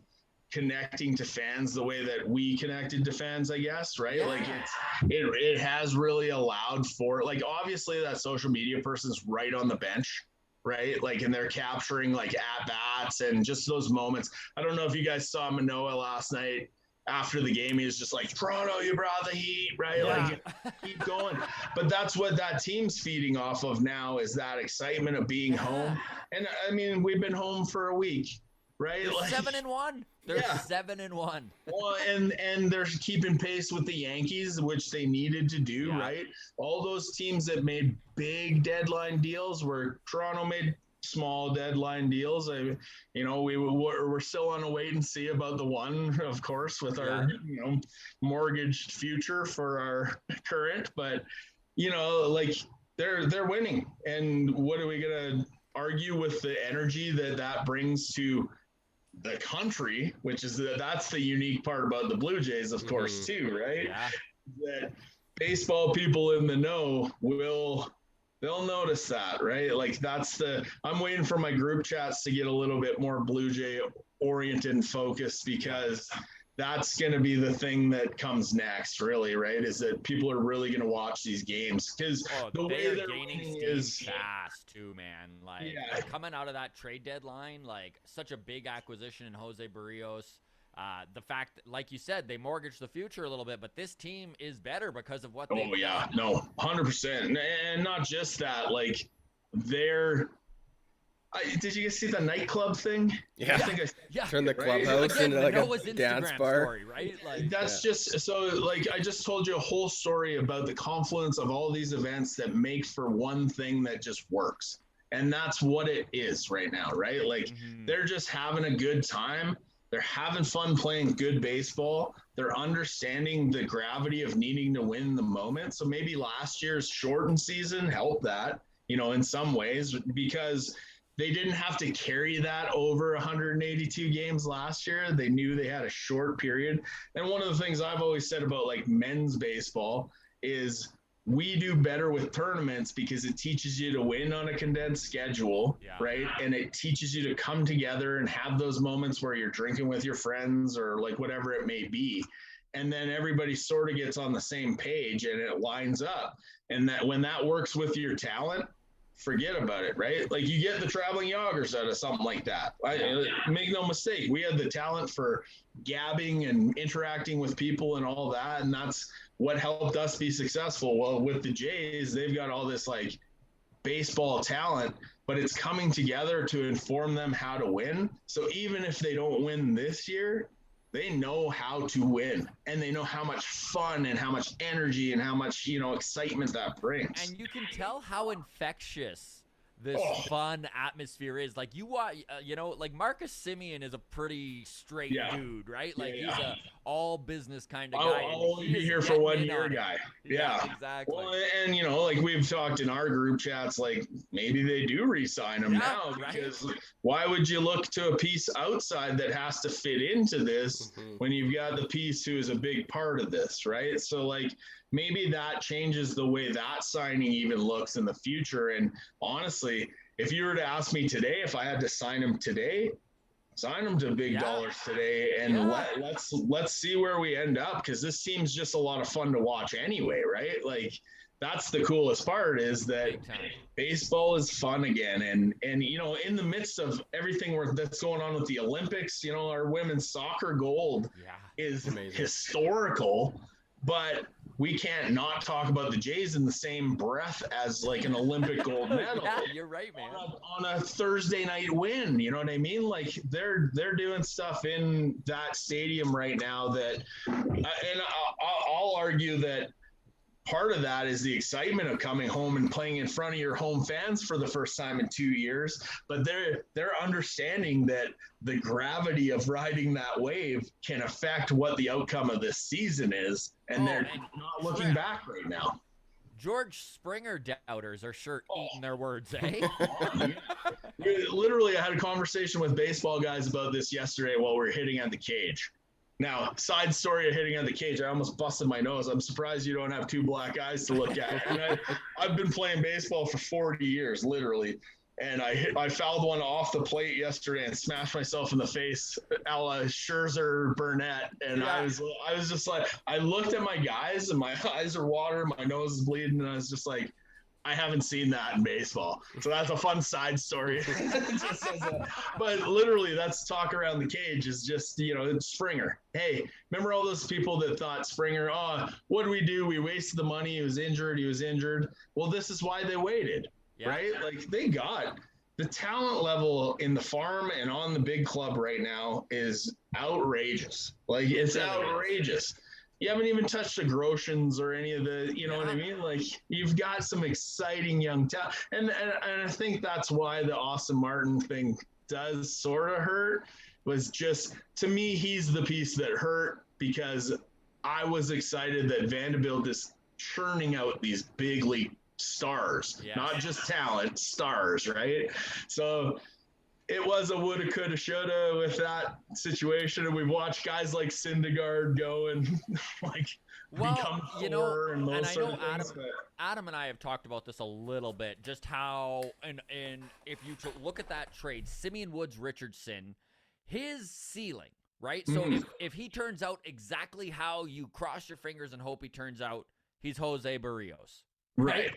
connecting to fans the way that we connected to fans, I guess, right? Like it has really allowed for, like, obviously that social media person's right on the bench, right? Like, and they're capturing like at-bats and just those moments. I don't know if you guys saw Manoah last night after the game. He was just like, Toronto, you brought the heat, right? Like, keep going. But that's what that team's feeding off of now, is that excitement of being home. And I mean, we've been home for a week, right? They're 7-1. They're 7-1. Well, and they're keeping pace with the Yankees, which they needed to do, right? All those teams that made big deadline deals, where Toronto made small deadline deals. We're still on a wait and see about the one, of course, with our mortgaged future for our current. But like they're winning, and what are we gonna argue with the energy that brings to the country, which is that's the unique part about the Blue Jays, of course, too, right? That baseball people in the know they'll notice that, right? Like I'm waiting for my group chats to get a little bit more Blue Jay oriented and focused, because that's going to be the thing that comes next, really, right? Is that people are really going to watch these games, because the way they're gaining is fast too, man. Like coming out of that trade deadline, like such a big acquisition in Jose Barrios. The fact that, like you said, they mortgaged the future a little bit, but this team is better because of what they've done. No, 100%. And not just that, like did you guys see the nightclub thing? I think turn the clubhouse into like a dance bar. Story, right? Like, that's just so, like, I just told you a whole story about the confluence of all these events that make for one thing that just works. And that's what it is right now, right? Like they're just having a good time. They're having fun playing good baseball. They're understanding the gravity of needing to win the moment. So maybe last year's shortened season helped that, in some ways, because they didn't have to carry that over 182 games last year. They knew they had a short period. And one of the things I've always said about like men's baseball is we do better with tournaments because it teaches you to win on a condensed schedule, right? And it teaches you to come together and have those moments where you're drinking with your friends or like whatever it may be. And then everybody sort of gets on the same page and it lines up. And that when that works with your talent, forget about it, right? Like you get the traveling Jagrs out of something like that. Make no mistake, we had the talent for gabbing and interacting with people and all that, and that's what helped us be successful. Well, with the Jays, they've got all this like baseball talent, but it's coming together to inform them how to win. So even if they don't win this year, they know how to win, and they know how much fun and how much energy and how much, excitement that brings. And you can tell how infectious this fun atmosphere is. Like you watch, like Marcus Simeon is a pretty straight dude, right? Like he's a all business kind of guy. I'll only be here for 1 year guy. Yeah, exactly. Well, and like we've talked in our group chats, like maybe they do re-sign him now because why would you look to a piece outside that has to fit into this when you've got the piece who is a big part of this, right? So like maybe that changes the way that signing even looks in the future. And honestly, if you were to ask me today, if I had to sign him today, sign him to big dollars today, and let's see where we end up, because this seems just a lot of fun to watch anyway, right? Like that's the coolest part, is that baseball is fun again. And in the midst of everything that's going on with the Olympics, our women's soccer gold is amazing, historical, but we can't not talk about the Jays in the same breath as like an Olympic gold medal. Yeah, you're right, man. On a Thursday night win, you know what I mean? Like they're doing stuff in that stadium right now that, and I'll argue that part of that is the excitement of coming home and playing in front of your home fans for the first time in 2 years. But they're understanding that the gravity of riding that wave can affect what the outcome of this season is, and they're not looking back right now. George Springer doubters are sure eating their words, eh? Literally, I had a conversation with baseball guys about this yesterday while we were hitting at the cage. Now, side story of hitting at the cage, I almost busted my nose. I'm surprised you don't have two black eyes to look at. And I've been playing baseball for 40 years, literally. And I fouled one off the plate yesterday and smashed myself in the face, a la Scherzer Burnett. And I was just like, I looked at my guys and my eyes are watering, my nose is bleeding, and I was just like, I haven't seen that in baseball. So that's a fun side story. But literally, that's talk around the cage is just, it's Springer. Hey, remember all those people that thought Springer, what did we do? We wasted the money. He was injured. Well, this is why they waited, right? Like they got the talent level in the farm and on the big club right now is outrageous. Like it's outrageous. You haven't even touched the Groshans or any of the, what I mean? Like you've got some exciting young talent. And I think that's why the Austin Martin thing does sort of hurt, was just, to me, he's the piece that hurt, because I was excited that Vanderbilt is churning out these big league stars, not just talent, stars, right? So it was a woulda, coulda, shoulda with that situation, and we've watched guys like Syndergaard go and become Thor and those sort of things. Adam and I have talked about this a little bit, just how, and if you look at that trade, Simeon Woods Richardson, his ceiling, right? So if he turns out exactly how you cross your fingers and hope he turns out, he's Jose Barrios. Right.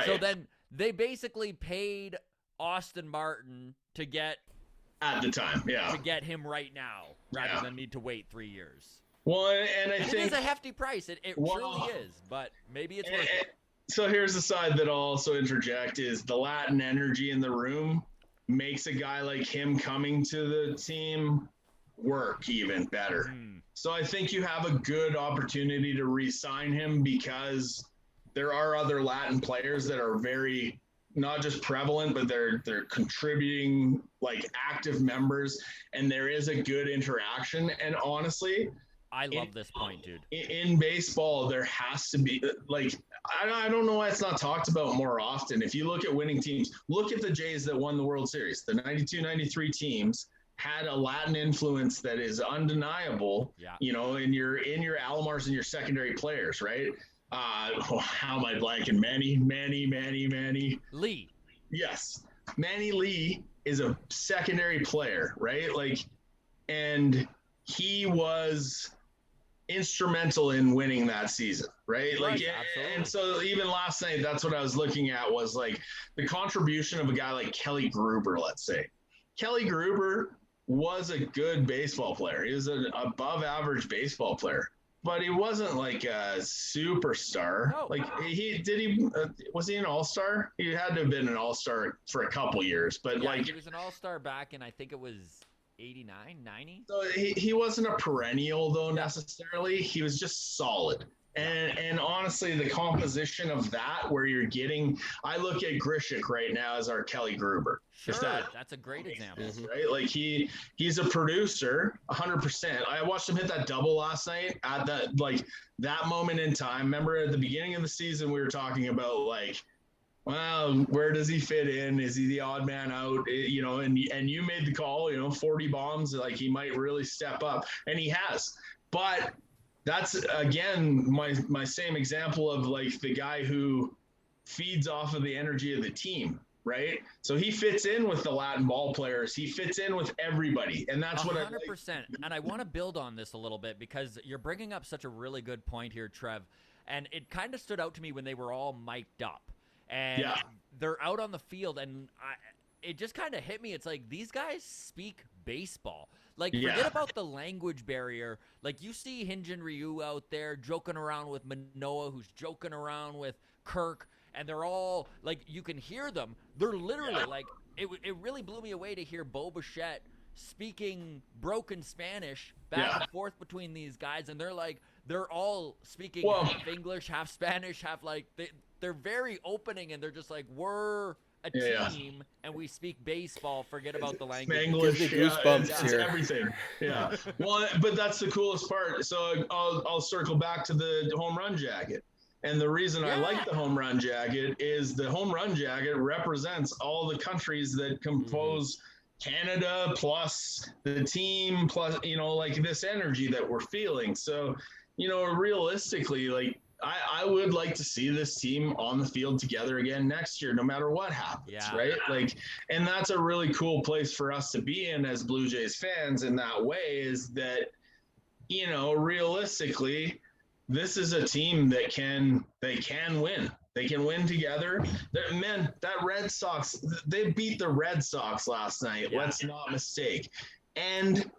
So then they basically paid Austin Martin to get at the time, to get him right now, rather than need to wait 3 years. Well, and I think it is a hefty price. It truly is, but maybe it's worth it. So here's the side that I'll also interject is the Latin energy in the room makes a guy like him coming to the team work even better. So I think you have a good opportunity to re-sign him, because there are other Latin players that are very not just prevalent, but they're contributing like active members, and there is a good interaction. And honestly, I love this point, dude. In baseball, there has to be like, I don't know why it's not talked about more often. If you look at winning teams, look at the Jays that won the World Series. The 92-93 teams had a Latin influence that is undeniable. Yeah. You know, in your Alomars and your secondary players, right? How am I blanking? Manny Lee. Yes, Manny Lee is a secondary player, right? Like, and he was instrumental in winning that season, right? Like, and so even last night, that's what I was looking at was like the contribution of a guy like Kelly Gruber, let's say. Kelly Gruber was a good baseball player. He was an above average baseball player, but he wasn't like a superstar. No. Like was he an all-star? He had to have been an all-star for a couple years, but Yeah, like he was an all-star back in, I think it was 89, 90. So he wasn't a perennial though necessarily. He was just solid. And honestly, the composition of that, where you're getting, I look at Grishik right now as our Kelly Gruber. Sure, that's a great example. Right? Like he's a producer, 100%. I watched him hit that double last night at that moment in time. Remember at the beginning of the season, we were talking about like, well, where does he fit in? Is he the odd man out? You know, and you made the call, 40 bombs, like he might really step up, and he has. But that's, again, my same example of like the guy who feeds off of the energy of the team, right? So he fits in with the Latin ball players. He fits in with everybody, and that's 100%. What I 100%. And I want to build on this a little bit because you're bringing up such a really good point here, Trev, and it kind of stood out to me when they were all mic'd up. And they're out on the field, and it just kind of hit me. It's like these guys speak baseball. Like, forget about the language barrier. Like, you see Hyunjin Ryu out there joking around with Manoah, who's joking around with Kirk, and they're all, like, you can hear them. They're literally, like, it really blew me away to hear Bo Bichette speaking broken Spanish back and forth between these guys, and they're all speaking half English, half Spanish, half, like, they're very opening, and they're just like, we're a team, and we speak baseball. Forget about the language. English, goosebumps here. Everything. Yeah. Well, but that's the coolest part. So I'll circle back to the home run jacket. And the reason I like the home run jacket is the home run jacket represents all the countries that compose Canada, plus the team, plus, like this energy that we're feeling. So, realistically, like, I would like to see this team on the field together again next year, no matter what happens, right? Like, and that's a really cool place for us to be in as Blue Jays fans in that way, is that, realistically, this is a team that can win. They can win together. Man, that Red Sox, they beat the Red Sox last night. Yeah. Let's not mistake. And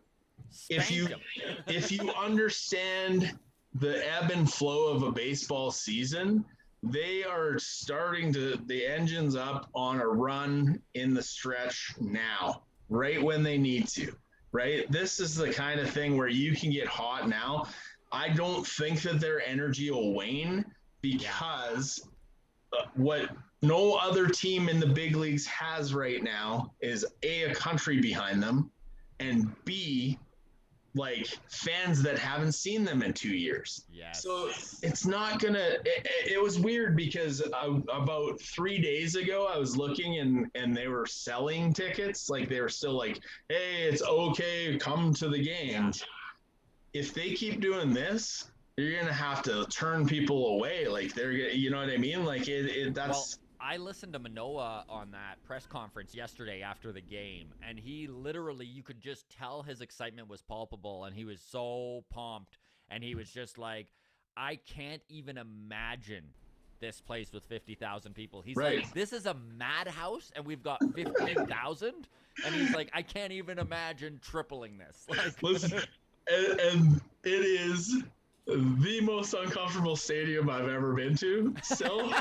if you understand the ebb and flow of a baseball season, they are starting the engines up on a run in the stretch now, right when they need to, right? This is the kind of thing where you can get hot now. I don't think that their energy will wane because what no other team in the big leagues has right now is a country behind them, and B, like fans that haven't seen them in 2 years. Yes. So it's not gonna, it was weird because about 3 days ago, I was looking and they were selling tickets. Like they were still like, hey, it's okay, come to the games. If they keep doing this, you're going to have to turn people away. Like they're, you know what I mean? Like that's. Well, I listened to Manoah on that press conference yesterday after the game, and he literally, you could just tell his excitement was palpable, and he was so pumped, and he was just like, I can't even imagine this place with 50,000 people. He's like, this is a madhouse, and we've got 15,000, and he's like, I can't even imagine tripling this. Like, listen, and it is the most uncomfortable stadium I've ever been to. So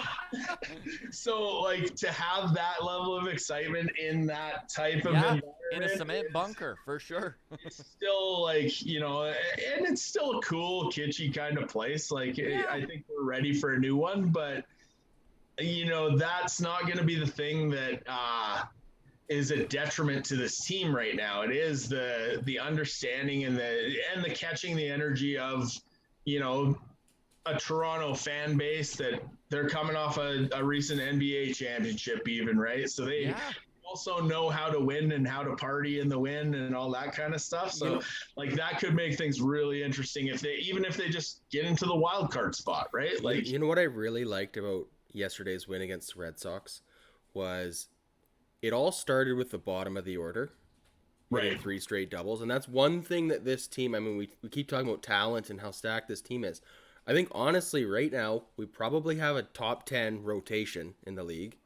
like to have that level of excitement in that type of environment, in a cement bunker for sure. It's still like, and it's still a cool, kitschy kind of place. Like I think we're ready for a new one, but that's not going to be the thing that is a detriment to this team right now. It is the understanding and the catching the energy of, you know, a Toronto fan base that they're coming off a recent NBA championship even, right? So they also know how to win and how to party in the win and all that kind of stuff. So like that could make things really interesting if they just get into the wild card spot, right? Like, you know what I really liked about yesterday's win against the Red Sox was it all started with the bottom of the order, hitting 3 straight doubles. And that's one thing that this team, I mean, we keep talking about talent and how stacked this team is. I think, honestly, right now, we probably have a top 10 rotation in the league.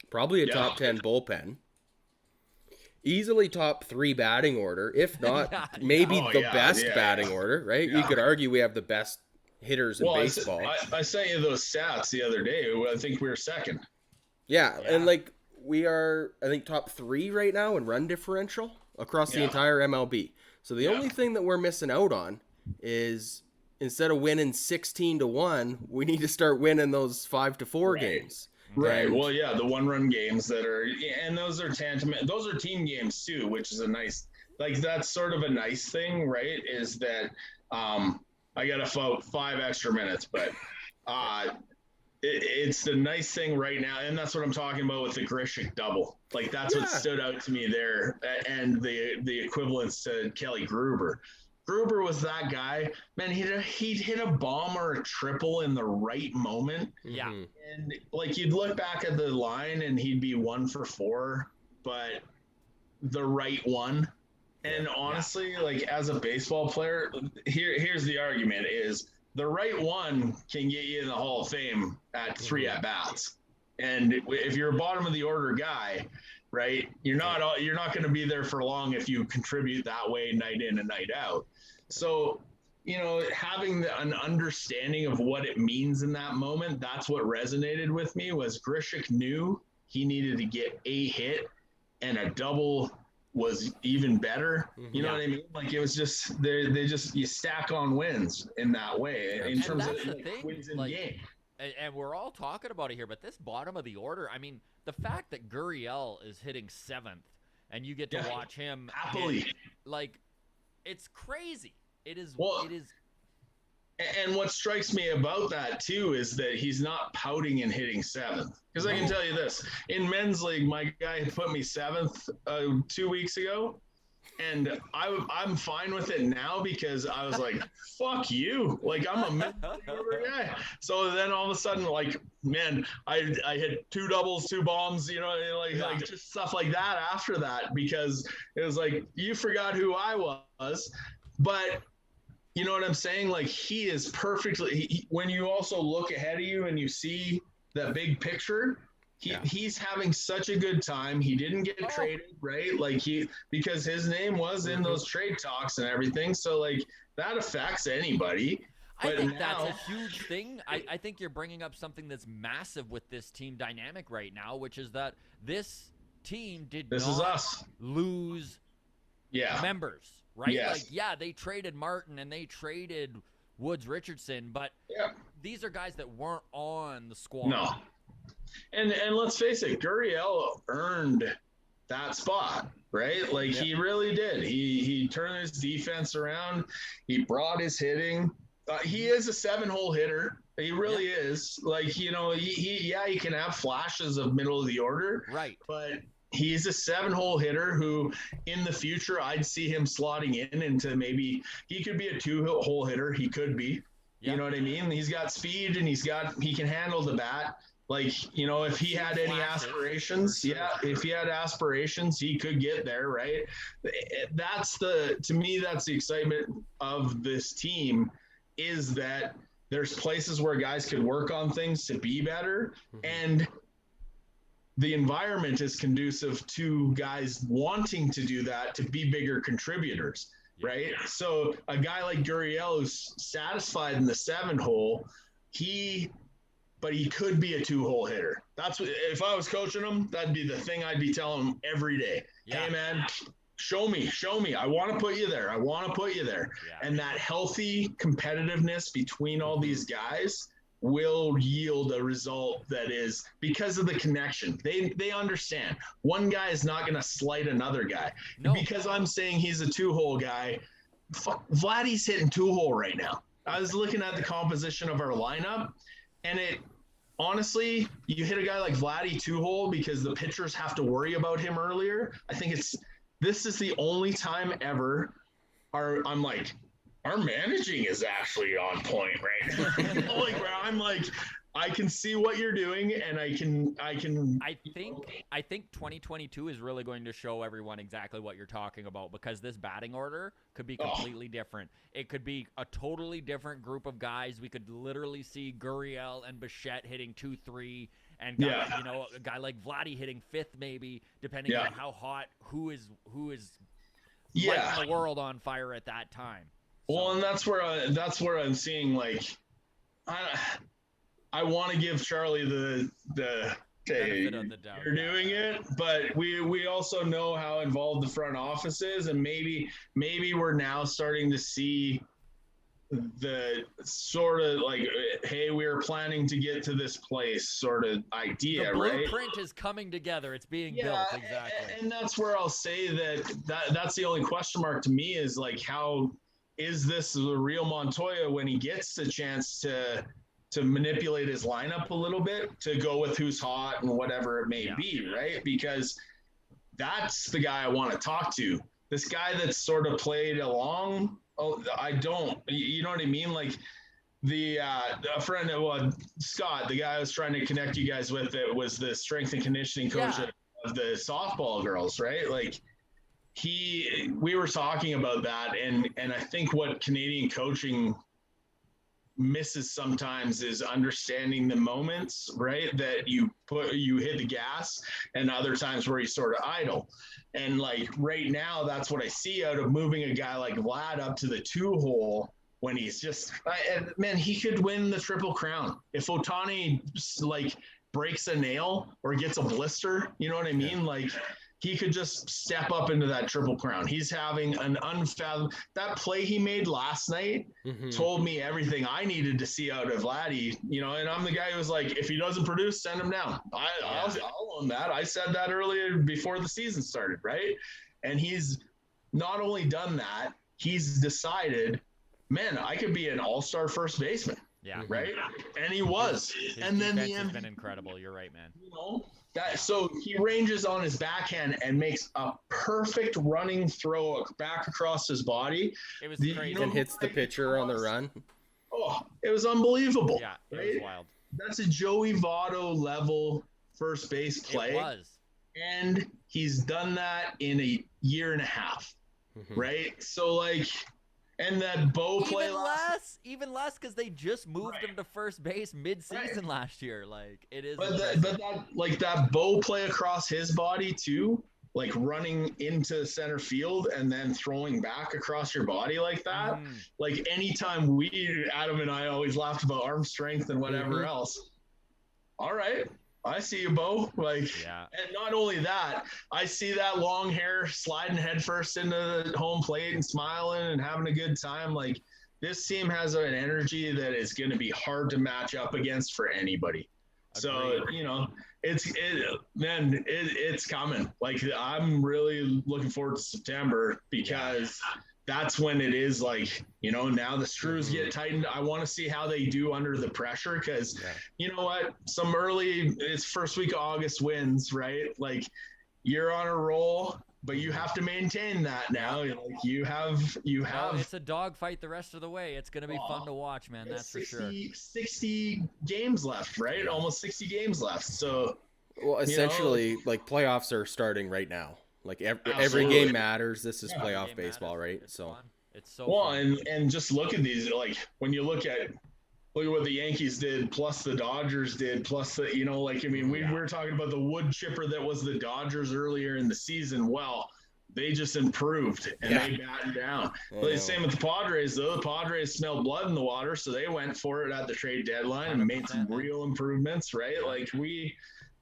Probably a top 10 bullpen. Easily top 3 batting order, if not maybe the best batting order, right? You could argue we have the best hitters in baseball. I sent you those stats the other day. I think we were second. Yeah, and like we are, I think, top 3 right now in run differential across the entire MLB. So the only thing that we're missing out on is instead of winning 16-1, we need to start winning those 5-4 games. Right. And, well, yeah, the 1-run games that are, and those are tantamount. Those are team games too, which is a nice, like that's sort of a nice thing, right? Is that I got to 5 extra minutes, but it's the nice thing right now, and that's what I'm talking about with the Grishik double. Like that's what stood out to me there, and the equivalence to Kelly Gruber. Gruber was that guy, man. He'd hit a bomb or a triple in the right moment. Yeah. And like you'd look back at the line and he'd be 1 for 4, but the right one. And honestly, like as a baseball player, here's the argument is the right one can get you in the Hall of Fame at 3 at bats. And if you're a bottom of the order guy, right, you're not going to be there for long if you contribute that way night in and night out. So, you know, having an understanding of what it means in that moment, that's what resonated with me. Was Grishik knew he needed to get a hit, and a double was even better. You know what I mean? Like it was just you stack on wins in that way in terms of wins in the game. And we're all talking about it here, but this bottom of the order, I mean, the fact that Gurriel is hitting 7th and you get to watch him happily, like, it's crazy. It is. And what strikes me about that too is that he's not pouting and hitting 7th. Because I can tell you this: in men's league, my guy put me 7th 2 weeks ago, and I'm fine with it now because I was like, "Fuck you!" Like I'm a mid-order guy. So then all of a sudden, like, man, I hit 2 doubles, 2 bombs, you know, like just stuff like that after that, because it was like you forgot who I was, but. You know what I'm saying? Like he is perfectly. When you also look ahead of you and you see that big picture, he's having such a good time. He didn't get traded, right? Like because his name was in those trade talks and everything. So like that affects anybody. I think that's a huge thing. I think you're bringing up something that's massive with this team dynamic right now, which is that this team did not lose members. Right? Yes. Like, they traded Martin and they traded Woods Richardson, but these are guys that weren't on the squad. No. And let's face it, Gurriel earned that spot, right? Like he really did. He turned his defense around. He brought his hitting. He is a 7-hole hitter. He really is. Like, you know, he can have flashes of middle of the order. Right. But he's a 7-hole hitter who, in the future, I'd see him slotting in into maybe he could be a 2-hole hitter. He could be, you know what I mean? He's got speed and he can handle the bat. Like, you know, if he had any aspirations, if he had aspirations, he could get there, right? To me, that's the excitement of this team, is that there's places where guys could work on things to be better, and the environment is conducive to guys wanting to do that, to be bigger contributors, right? So a guy like Gurriel who's satisfied in the 7-hole, but he could be a 2-hole hitter. That's what, if I was coaching him, that'd be the thing I'd be telling him every day. Hey man, show me. I want to put you there. And that healthy competitiveness between all these guys will yield a result that is because of the connection. They understand one guy is not going to slight another guy. No. Because I'm saying he's a 2-hole guy. Vladdy's hitting 2-hole right now. I was looking at the composition of our lineup, and it honestly, you hit a guy like Vladdy 2-hole because the pitchers have to worry about him earlier. I think this is the only time ever I'm like, our managing is actually on point right now. Like, where I'm like, I can see what you're doing, and I think 2022 is really going to show everyone exactly what you're talking about, because this batting order could be completely different. It could be a totally different group of guys. We could literally see Gurriel and Bichette hitting 2-3, and a guy like Vladdy hitting 5th, maybe, depending on how hot who is lighting the world on fire at that time. Well, and that's where I'm seeing, like, I want to give Charlie the benefit of the doubt. You're doing it, but we also know how involved the front office is, and maybe we're now starting to see the sort of like, hey, we're planning to get to this place sort of idea, the right? blueprint is coming together. It's being built, exactly. And that's where I'll say that's the only question mark to me, is like, how is this the real Montoya when he gets the chance to manipulate his lineup a little bit, to go with who's hot and whatever it may be, right? Because that's the guy I want to talk to. This guy that's sort of played along, I don't, you know what I mean? Like a friend, Scott, the guy I was trying to connect you guys with, that was the strength and conditioning coach of the softball girls, right? Like we were talking about that, and I think what Canadian coaching misses sometimes is understanding the moments, right, that you hit the gas, and other times where you sort of idle. And like right now, that's what I see out of moving a guy like Vlad up to the 2-hole, when he's just, man, he could win the Triple Crown if Ohtani like breaks a nail or gets a blister, you know what I mean? Like, he could just step up into that Triple Crown. He's having an that play he made last night told me everything I needed to see out of Vladdy, and I'm the guy who was like, if he doesn't produce, send him down. I'll own that. I said that earlier before the season started, right? And he's not only done that, he's decided, man, I could be an all-star first baseman. Yeah. Right? And he was. His and then defense has been incredible. You're right, man. So he ranges on his backhand and makes a perfect running throw back across his body. It was crazy. And hits the pitcher on the run. Oh, it was unbelievable. Yeah, it was wild. That's a Joey Votto level first base play. It was. And he's done that in a year and a half, right? So, like, and that Bo play even less because they just moved him to first base mid-season last year. Like, it is. But that Bo play across his body too, like running into center field and then throwing back across your body like that. Like, anytime Adam and I always laughed about arm strength and whatever else. All right. I see you, Bo. Like, and not only that, I see that long hair sliding headfirst into the home plate and smiling and having a good time. Like, this team has an energy that is going to be hard to match up against for anybody. Agreed. So, it's coming. Like, I'm really looking forward to September, because that's when it is like, now the screws get tightened. I want to see how they do under the pressure, because you know what? It's first week of August wins, right? Like, you're on a roll, but you have to maintain that now. Like, you have. It's a dogfight the rest of the way. It's going to be fun to watch, man. That's 60, for sure. 60 games left, right? Almost 60 games left. So, well, essentially, like, playoffs are starting right now. Like, every game matters. This is playoff baseball, right? It's so fun. It's so fun. and just look at these. Like, when you look at what the Yankees did, plus the Dodgers did, plus the we were talking about the wood chipper that was the Dodgers earlier in the season. Well, they just improved and they battened down. But same with the Padres, though. The Padres smelled blood in the water, so they went for it at the trade deadline and made some real improvements, right? Like,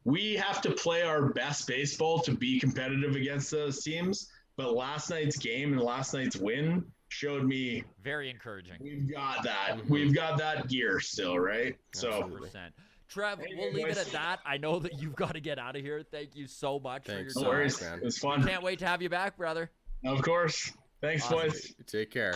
we have to play our best baseball to be competitive against those teams. But last night's game and last night's win showed me Very encouraging. we've got that. Mm-hmm. We've got that gear still, right? Absolutely. 100%. Trev, we'll leave it at that. I know that you've got to get out of here. Thank you so much Thanks for so your time. much, man. It was fun. Can't wait to have you back, brother. Of course. Thanks, Awesome. boys. Take care.